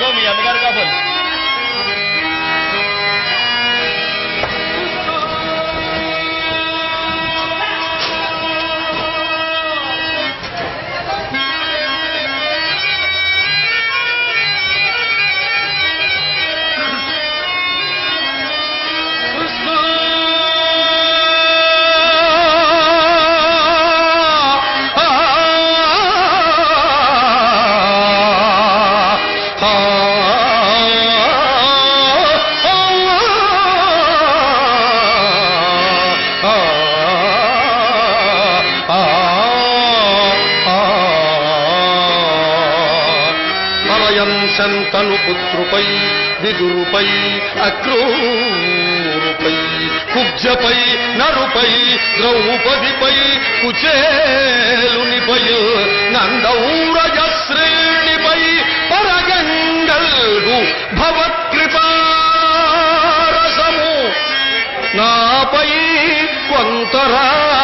ఇదిగో మీ అన్నగారు కాబోలు. శంతను పుత్రుపై విదురుపై అక్రూరుపై కుబ్జపై నరుపై ద్రౌపదిపై కుచేలునిపై నందౌరజశ్రేణిపై పరగంగల్గు భవత్కృపారసము నాపై కొంతరానిమ్ము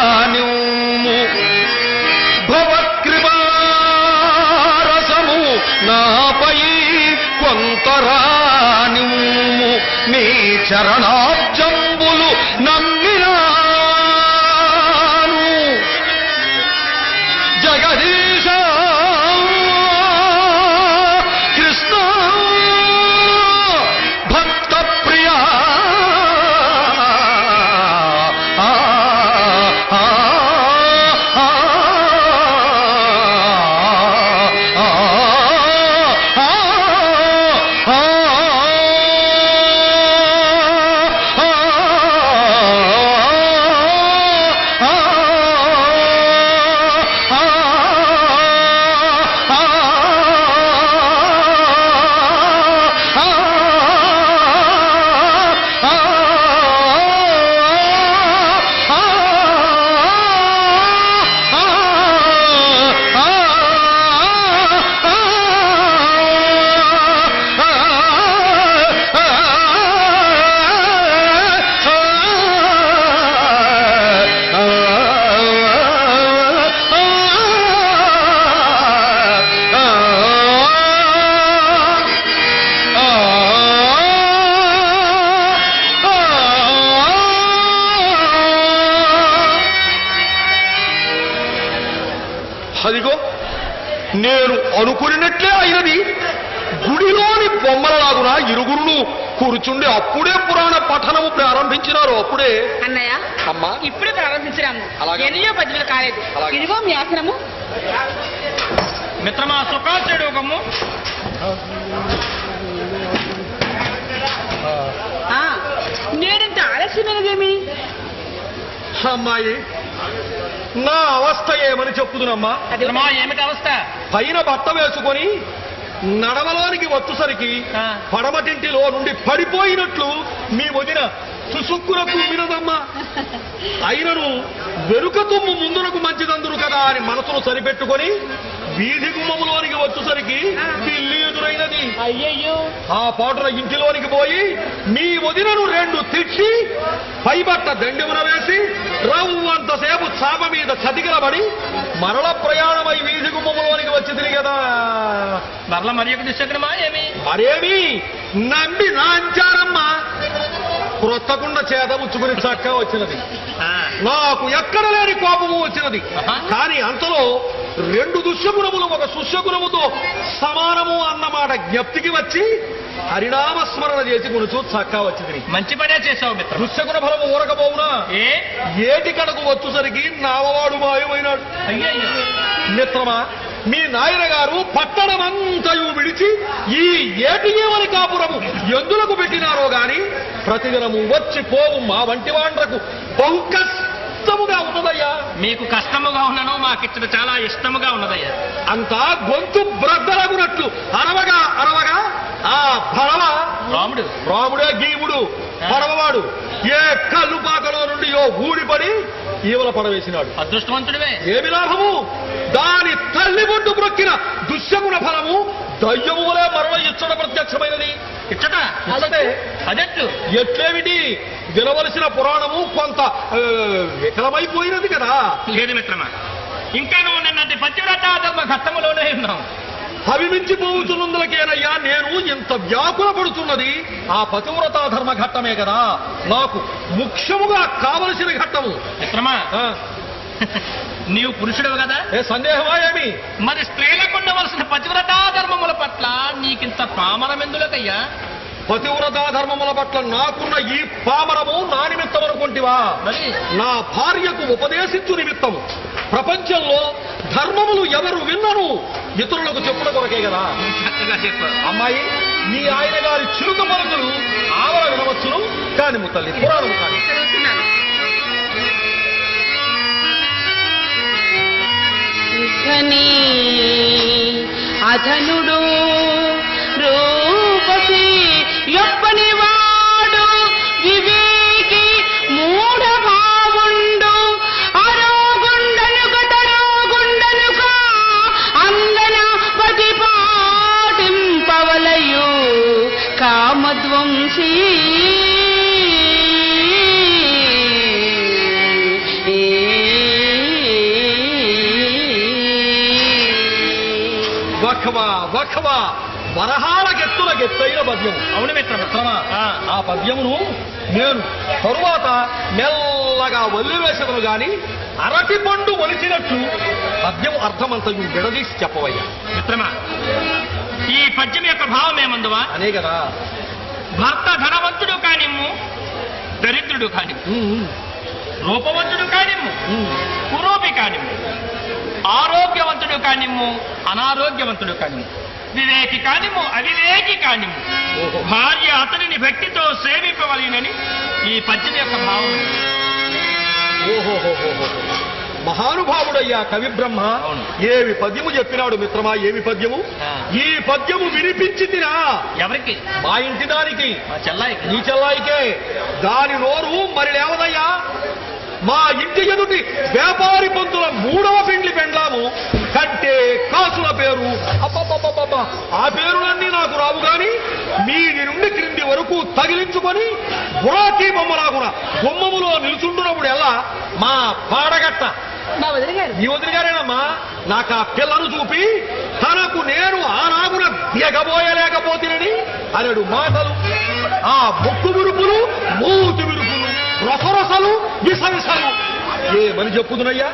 భవత్కృపారసము నాపై కొంతరానిమ్ము నీ చరణాబ్జంబులు నమ్మినాను జగదీశ కృష్ణ భక్త ప్రియ అదిగో నేను అనుకున్నట్లే అయినది. గుడిలోని బొమ్మలలాగున ఇరుగురును కూర్చుండి అప్పుడే పురాణ పఠనము ప్రారంభించినారు. అప్పుడే అన్నయ్య అమ్మా ఇప్పుడే ప్రారంభించినాము. అలాగే. ఎన్నో పద్యలు కాలేదు. ఇదిగో మీ ఆసనము. మిత్రమా సుఖాచేడుకము. నేనంత ఆలస్యమైనదేమి? అమ్మాయి నా అవస్థ ఏమని చెప్పుదునమ్మా. మిత్రమా ఏమిటి అవస్థ? పైన బట్ట వేసుకొని నడవలోనికి వచ్చేసరికి పడమటింటిలో నుండి పడిపోయినట్లు మీ వదిన సుసుక్కునకు వినదమ్మా. అయినను వెనుక తుమ్ము ముందునకు మంచిదందురు కదా అని మనసును సరిపెట్టుకొని వీధి గుమ్మములోనికి వచ్చేసరికి పిల్లి ఎదురైనది. అయ్యయ్యో ఆ పాటున ఇంటిలోనికి పోయి మీ వదినను రెండు తిట్టి పైబట్ట దండెమున వేసి రవ్వంతసేపు చాప మీద చతికిలబడి మరల ప్రయాణమై వీధి గుమ్మములోనికి వచ్చింది కదా. మరల మరి ఒక దుశ్శకునమా ఏమి? మరేమి నమ్మి నాంచారమ్మా. క్రొత్తకుండా చేత ముచ్చుకుని చక్క వచ్చినది. నాకు ఎక్కడ లేని కోపము వచ్చినది. కానీ అంతలో రెండు దుశ్శకునములు ఒక సుశకునముతో సమానము అన్నమాట జ్ఞప్తికి వచ్చి హరినామస్మరణ చేసి కొనుచు చక్కా వచ్చింది. మంచి పనే చేశావు మిత్ర. దుశ్శకున ఫలము ఊరకపోవునా ఏటి కడకు వచ్చేసరికి నావవాడు మాయమైనాడు. అయ్యయ్యో మిత్రమా, మీ నాయన గారు పట్టణమంతయు విడిచి ఈ ఏటియేమని కాపురము ఎందులకు పెట్టినారో గాని ప్రతిదినము వచ్చి పోవు మా వంటి వాండ్రకు బహు కష్టముగా ఉన్నదయ్యా. మీకు కష్టముగా ఉన్నను మాకిచ్చట చాలా ఇష్టముగా ఉన్నదయ్యా. అంతా గొంతు బ్రద్దలగునట్లు అరవగా అరవగా ఆ పడవ రాముడే గీవుడు పడవవాడు ఏ కళ్ళు పాకలో నుండి ఊడిపడి ఈవల పడవేసినాడు. అదృష్టవంతుడివే. ఏమి లాభము? దాని తల్లి బొడ్డు బ్రొక్కిన దుశ్శగుణ ఫలము దయ్యము వలె మరణ ఇచ్చట ప్రత్యక్షమైనది. ఇచ్చట అదెట్లు? ఎట్లేమిటి? వినవలసిన పురాణము కొంత వికలమైపోయినది కదా. లేదు మిత్రమా, ఇంకా నువ్వు నిన్నటి పతివ్రతాధర్మ ఘట్టములోనే ఉన్నావు. పవిమించిపోవుచున్నందులకేనయ్యా నేను ఇంత వ్యాకుల పడుతున్నది. ఆ పతివ్రతా ధర్మ ఘట్టమే కదా నాకు ముఖ్యముగా కావలసిన ఘట్టము. మిత్రమా, నీవు పురుషుడు కదా, ఏ సందేహమా ఏమి? మరి స్త్రీలకు ఉండవలసిన పతివ్రతా ధర్మముల పట్ల నీకింత పామరమెందులకయ్యా? పతివ్రతా ధర్మముల పట్ల నాకున్న ఈ పామరము నా నిమిత్తం అనుకుంటివా? మరి నా భార్యకు ఉపదేశించు నిమిత్తము. ప్రపంచంలో ధర్మములు ఎవరు విన్నను ఇతరులకు చెప్పుల కొరకే కదా. చక్కగా చెప్పారు. అమ్మాయి, మీ ఆయన గారి చిరుక పలుకులు ఆవల వినవచ్చును, కాని ముతల్లి పురాణము కాని. చదువుతున్నాను. అధనుడు రూపసి యొప్పని వాడు వివేకి మూఢ భావుండు అరోగుండను కటరోగుండనుక అందన పది పాటింపవలయు కామధ్వంసీ వఖవా వరహాల గెత్తుల గెత్తైన పద్యం. అవును మిత్రమా. ఆ పద్యమును నేను తరువాత మెల్లగా వల్లివేసదను గాని అరటి పండు ఒలిచినట్లు పద్యం అర్థమంతయు విడదీసి చెప్పవయ్యా. మిత్రమా, ఈ పద్యం యొక్క భావం ఏమందువా? అనే కదా. భర్త ధనవంతుడు కానిమ్ము, దరిద్రుడు కానిమ్ము, రూపవంతుడు కానిమ్ము, కురూపి కానిమ్ము, ఆరోగ్యవంతుడు కానిమ్ము, అనారోగ్యవంతుడు కానిమ్ము, వివేకి కానిమ్ము, అవివేకి కానిమ్ము, భార్య అతనిని భక్తితో సేవింపవలెనని ఈ పద్యం యొక్క భావం. ఓహోహోహో, మహానుభావుడయ్యా కవి బ్రహ్మ. అవును. ఏమి పద్యము చెప్పినాడు మిత్రమా? ఏమి పద్యము? ఈ పద్యము వినిపించి తినా ఎవరికి? మా ఇంటి దానికి, మా చెల్లాయికి. నీ చెల్లాయికే. దాని నోరు మరి లేవదయ్యా. మా ఇంటి ఎదుటి వ్యాపారి పంతుల మూడవ పెండ్లి పెండ్లాము కంటే కాసుల పేరు. అబ్బబ్బబ్బబ్బా, ఆ పేరులన్నీ నాకు రావు గాని మీది నుండి క్రింది వరకు తగిలించుకొని బురాకీ బొమ్మలాగున బొమ్మములో నిలుచుంటున్నప్పుడు ఎలా మా పాడగట్ట మా వదిన గారు. ఈ వదిన గారేనమ్మా నాకు ఆ పిల్లను చూపి తనకు నేను ఆనాగున దిగబోయలేకపోతేనని అనడు మాటలు. ఆ ముక్కు విరుపులు, మూతి విరుపులు, రసరసలు, విసవిసలు ఏమని చెప్పుదునయ్యా?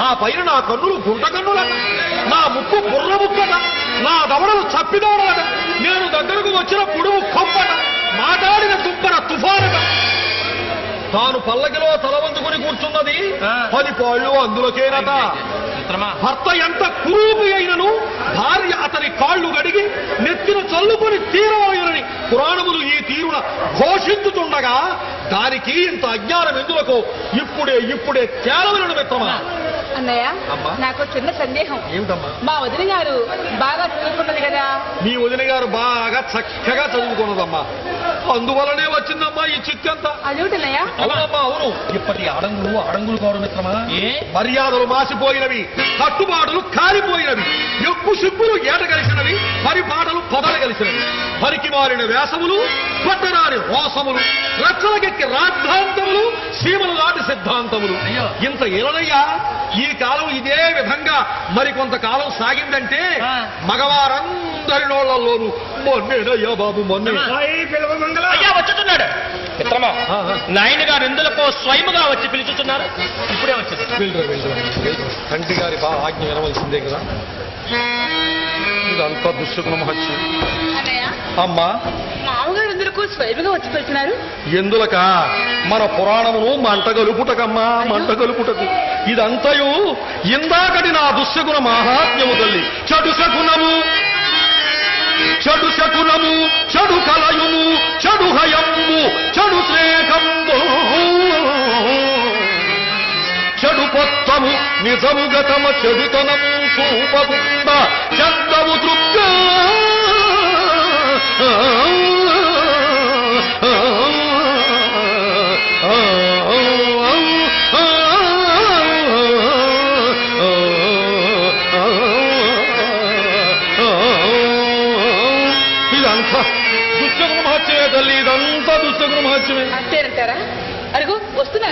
ఆ పైన నా కన్నులు గుంట కన్నులట, నా ముక్కు బుర్ర ముక్కట, నా దవడలు చప్పిదవడట, నేను దగ్గరకు వచ్చిన పుడువు కంపట, మాట్లాడిన దుబ్బన తుఫానట. తాను పల్లకిలో తలవంచుకుని కూర్చున్నది 10 పాళ్ళు అందులోకేనట. భర్త ఎంత కురూపి అయినను భార్య అతని కాళ్ళు గడిగి నెత్తిన చల్లుకొని తీరవలయునని పురాణములు ఈ తీరున ఘోషించుతుండగా దానికి ఇంత అజ్ఞానం ఎందులకో ఇప్పుడే తేలవలను మిత్రమా. అన్నయ్య, అమ్మా. నాకు చిన్న సందేహం. ఏమిటమ్మా? మా వదిన గారు బాగా చదువుకున్నది కదా. మీ వదిన గారు బాగా చక్కగా చదువుకున్నదమ్మా, అందువలనే వచ్చిందమ్మా ఈ చిక్కంతా. అదేమిటన్నయ్య? అవునమ్మా, అవును. ఇప్పటి అడంగులు కావడం మిత్రమా. మర్యాదలు మాసిపోయినవి, కట్టుబాటులు కారిపోయినవి, ఎక్కు సిగ్గులు ఏట కలిసినవి, పరిపాటలు పొదలు కలిసినవి, పరికి మారిన వేసములు, పట్టరాని రోసములు, రచ్చలకెక్కి రాద్ధాంతములు, సీమలు లాంటి సిద్ధాంతములు. ఇంత ఏలనయ్యా ఈ కాలం ఇదే విధంగా మరికొంతకాలం సాగిందంటే మగవారందరి నోళ్లలోనూ మొన్నేనయ్యా బాబు, మొన్నే. అయ్యా వచ్చుతున్నాడు మిత్రమా. నాయన గారు ఎందులకో స్వయముగా వచ్చి పిలుచుతున్నారు. ఇప్పుడే వచ్చింది. తండ్రి గారి బాగా ఆజ్ఞ వినవలసిందే కదా. ఇదంతా దుశ్శకున మహత్యం. అన్నయ్య, అమ్మా, మామగారు ఎందుకు స్వయంగా వచ్చి పెడుతున్నారు? ఎందులక మన పురాణమును మంటగలుపుటకమ్మా, మంటగలుపుటకు. ఇదంతయు ఇందాకటి నా దుశ్శకున మహాత్మ్యము తల్లి. చెడు శకునము, చెడు కలయుము, చెడు హయము, చెడు శ్రేఖంబు, చెడు పొత్తము, నిజము గతమ చెడుతనము చూపకుండ చందము తృప్త ఇదంతా దుశ్శకున మహత్యమే తల్లి, ఇదంతా దుశ్శకున మహత్యమే. అంతేనంటారా? అడుగు వస్తున్నా.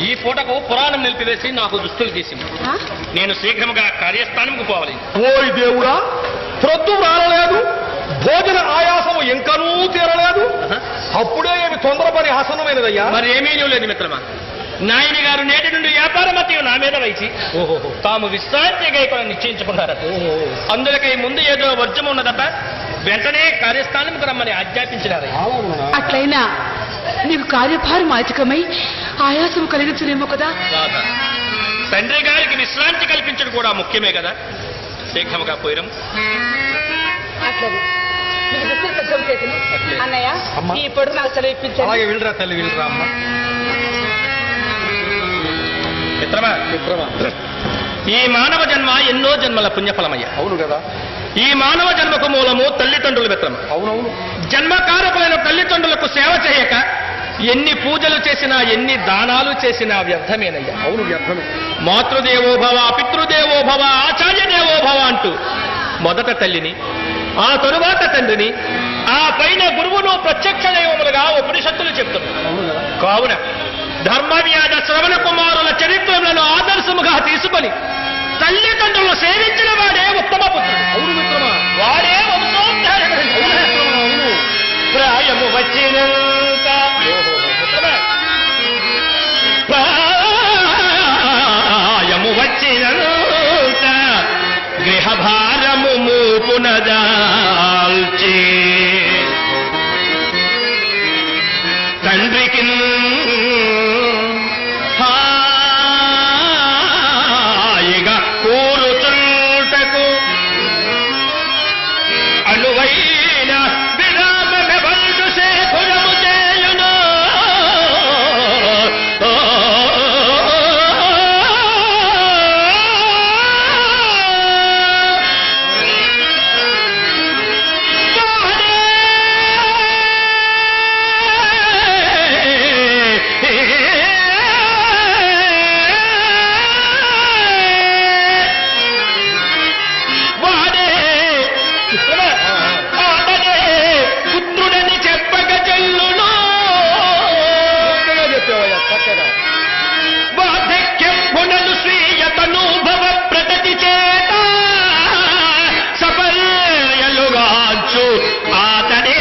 ఈ పూటకు పురాణం నిలిపివేసి నాకు దుస్తులు తీసింది. ఆ? నేను శీఘ్రముగా కార్యస్థానంకు పోవాలి. ఓయ్ దేవుడా, ప్రొద్దు రాలలేదు, భోజన ఆయాసము ఇంకనూ తీరలేదు, అప్పుడే ఏమి తొందరపడి ఆసనమైనదయ్యా. మరి ఏమీ లేదు మిత్రమా. నాయన గారు నేటి నుండి వ్యాపారమతి నా మీద వైచి తాము విశ్రాంతి గైకొని నిశ్చయించుకున్నారట. అందులకై ముందు ఏదో వర్జం ఉన్నదట. వెంటనే కార్యస్థానంకు రమ్మని ఆజ్ఞాపించినారు. అట్లయినా నీకు కార్యభారం అధికమై ఆయాసం కలిగించలేమో కదా. రాధా, తండ్రి గారికి విశ్రాంతి కల్పించడం కూడా ముఖ్యమే కదా. శీఘ్రముగా పోయిరం. అట్లది నీకు దుస్తులు సిద్ధం చేతును. అట్లే. అన్నయ్య అమ్మా. ఈ పొడుగు నాకు సెలవు ఇప్పించండి. అలాగే వెళ్ళరా తల్లి, వెళ్ళరా అమ్మ. మిత్రమా, మిత్రమా, ఈ మానవ జన్మ ఎన్నో జన్మల పుణ్యఫలమయ్యా. అవును కదా. ఈ మానవ జన్మకు మూలము తల్లిదండ్రులు మిత్రమ. అవునవును. జన్మకారకులైన తల్లిదండ్రులకు సేవ చేయక ఎన్ని పూజలు చేసినా ఎన్ని దానాలు చేసినా వ్యర్థమేనయ్యా. అవును, వ్యర్థమే. మాతృదేవోభవ, పితృదేవోభవ, ఆచార్య దేవోభవ అంటూ మొదట తల్లిని, ఆ తరువాత తండ్రిని, ఆ పైన గురువును ప్రత్యక్ష దైవములుగా ఉపనిషత్తులు చెప్తున్నారు. అవును కదా. కావున ధర్మవ్యాధ శ్రవణ కుమారుల చరిత్రలను ఆదర్శముగా తీసుకొని తల్లిదండ్రులను సేవించిన వాడే ఉత్తమ పుత్రుడు. అవును మిత్రమా. వాడే వంశోద్ధారకుడు. అవును మిత్రమా, అవును. ప్రాయము వచ్చినంత మిత్రమా, ప్రాయము వచ్చినంత గృహభారము మూపునదాల్చి తండ్రికి హాయిగా కూరుచుంటకు అనువైన విరామమెవరు శేఖరము చేయును. పుత్రుడని చెప్పక చెల్లును. చక్కగా చెప్పావయ్యా, చక్కగా. వార్ధక్యం పునలు స్వీయతనూభవ ప్రగతి చేత సఫల్యలుగాంచు ఆతడే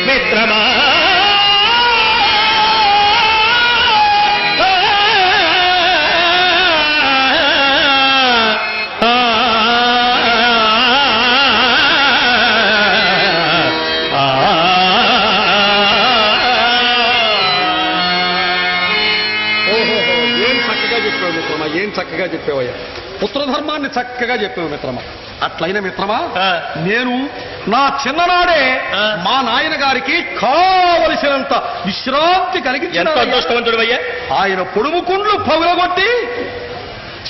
మిత్రమా. ఓహోహో, ఏం చక్కగా చెప్పావు మిత్రమా, ఏం చక్కగా చెప్పావయ్యా. పుత్రధర్మాన్ని చక్కగా చెప్పావు మిత్రమా. అట్లయిన మిత్రమా, నేను నా చిన్ననాడే మా నాయన గారికి కావలసినంత విశ్రాంతి ఎంత కలిగించిన అదృష్టవంతుడు అయ్యా. ఆయన పొడుము కుండ్లు పగులగొట్టి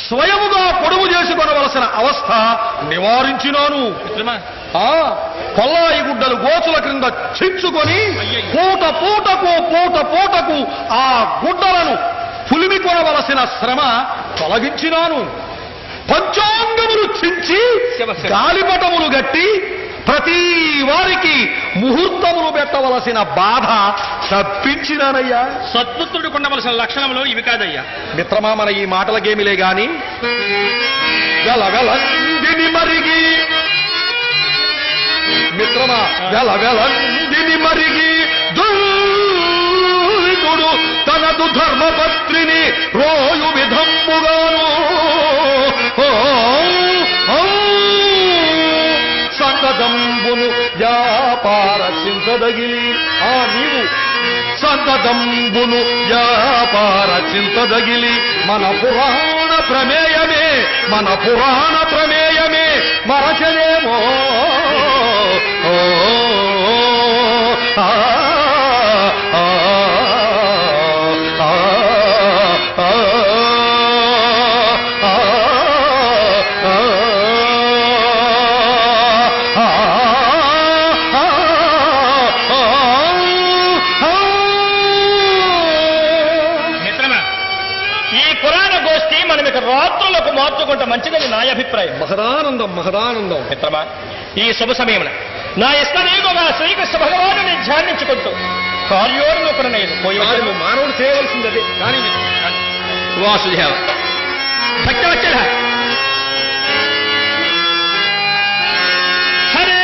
స్వయముగా పొడుము చేసుకొనవలసిన అవస్థ నివారించినాను. మిత్రమా, కొల్లాయి గుడ్డలు గోచుల క్రింద చించుకొని పూట పూటకు ఆ గుడ్డలను పులిమి కొనవలసిన శ్రమ తొలగించినాను. పంచాంగములు చించి గాలిపటములు గట్టి ప్రతి వారికి ముహూర్తములు పెట్టవలసిన బాధ తప్పించినానయ్యా. సత్పుత్రుడు ఉండవలసిన లక్షణములు ఇవి కాదయ్యా. మిత్రమా, మన ఈ మాటలకేమిలే గాని గలగలందిని మరిగి మిత్రమా, గలగలందిని మరిగి దుర్వికుడు తనదు ధర్మపత్రిని రోయు విధంబుగాను సంతదంబును వ్యాపార చింతదగిలి. నీవు సంతదంబును వ్యాపార చింతదగిలి మన పురాణ ప్రమేయమే మరచలేమో. రాత్రులకు మార్చుకుంటే మంచిదని నా అభిప్రాయం. మహదానందం. మిత్రమా, ఈ శుభ సమయమున నా ఇష్టదేవుగా శ్రీకృష్ణ భగవానుని ధ్యానించుకుంటూ కార్యోన్ముఖుడు నేను పోయి వారు మానవుడు చేయవలసింది అదే కానీ వాసుదేవ భక్తవత్సల హరే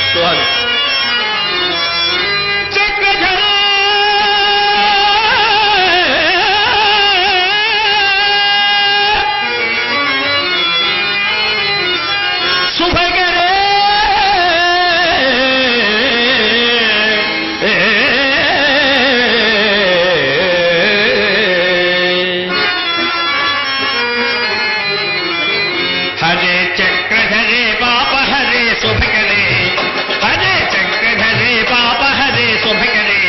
స్వామి చక్రధరే శుభకరే హరే చక్రధరే పాప హరే శుభకరే హరే చక్రధరే పాప హరే శుభకరే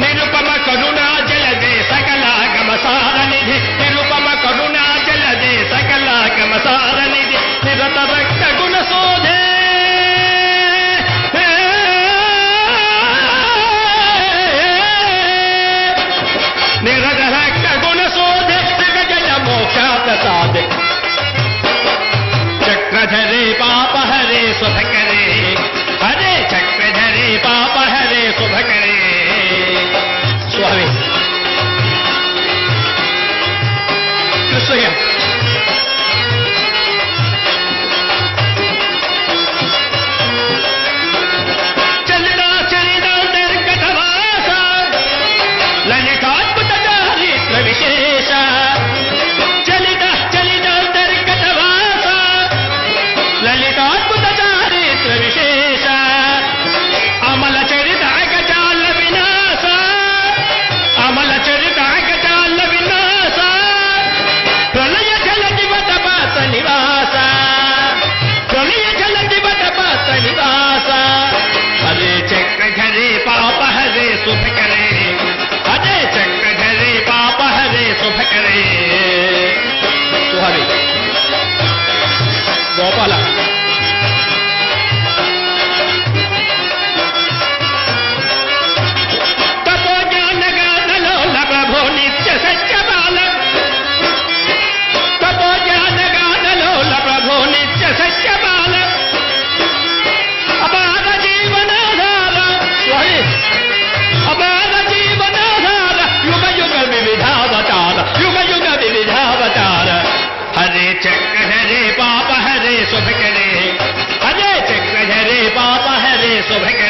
నిరుపమ కరుణా జలదే సకలాగమ సారనిధి నిరుపమ కరుణా జలదే సకలాగమ సారనిధి నిరత భక్త గుణ శోధే నిరత భక్త గుణ శోధే జయ మోక్ష ప్రసాదే చక్రధరే పాప హరే శుభకరే హరే చక్రధరే పాప హరే శుభకరే స్వామి కృష్ణయ్య చలితా చలితా నిర్గతవాస లలితాద్భుత చారిత్ర విశేష చలిత చలిత నిర్గతవాస లలితాద్భుత చారిత్ర విశేష అమల చరిత అగజాల వినాశ అమల చరిత అగజాల వినాశ ప్రళయ జల దివత పాత నివాస ప్రళయ జల దివత పాత నివాస హరే చక్రధరే పాప హరే శుభకరే హరే చక్రధరే పాప హరే శుభకరే స్వామి గోపాల తపోజ్ఞానగానలోల ప్రభో నిత్య సత్యబాల తపోజ్ఞానగానలోల ప్రభో నిత్య సత్యబాల అపార జీవనాధార స్వామి అపార జీవనాధార యుగ యుగ వివిధావతార యుగ యుగ వివిధావతార హరే చక్రధరే పాప హరే శుభకరే హరే చక్రధరే పాప హరే శుభకరే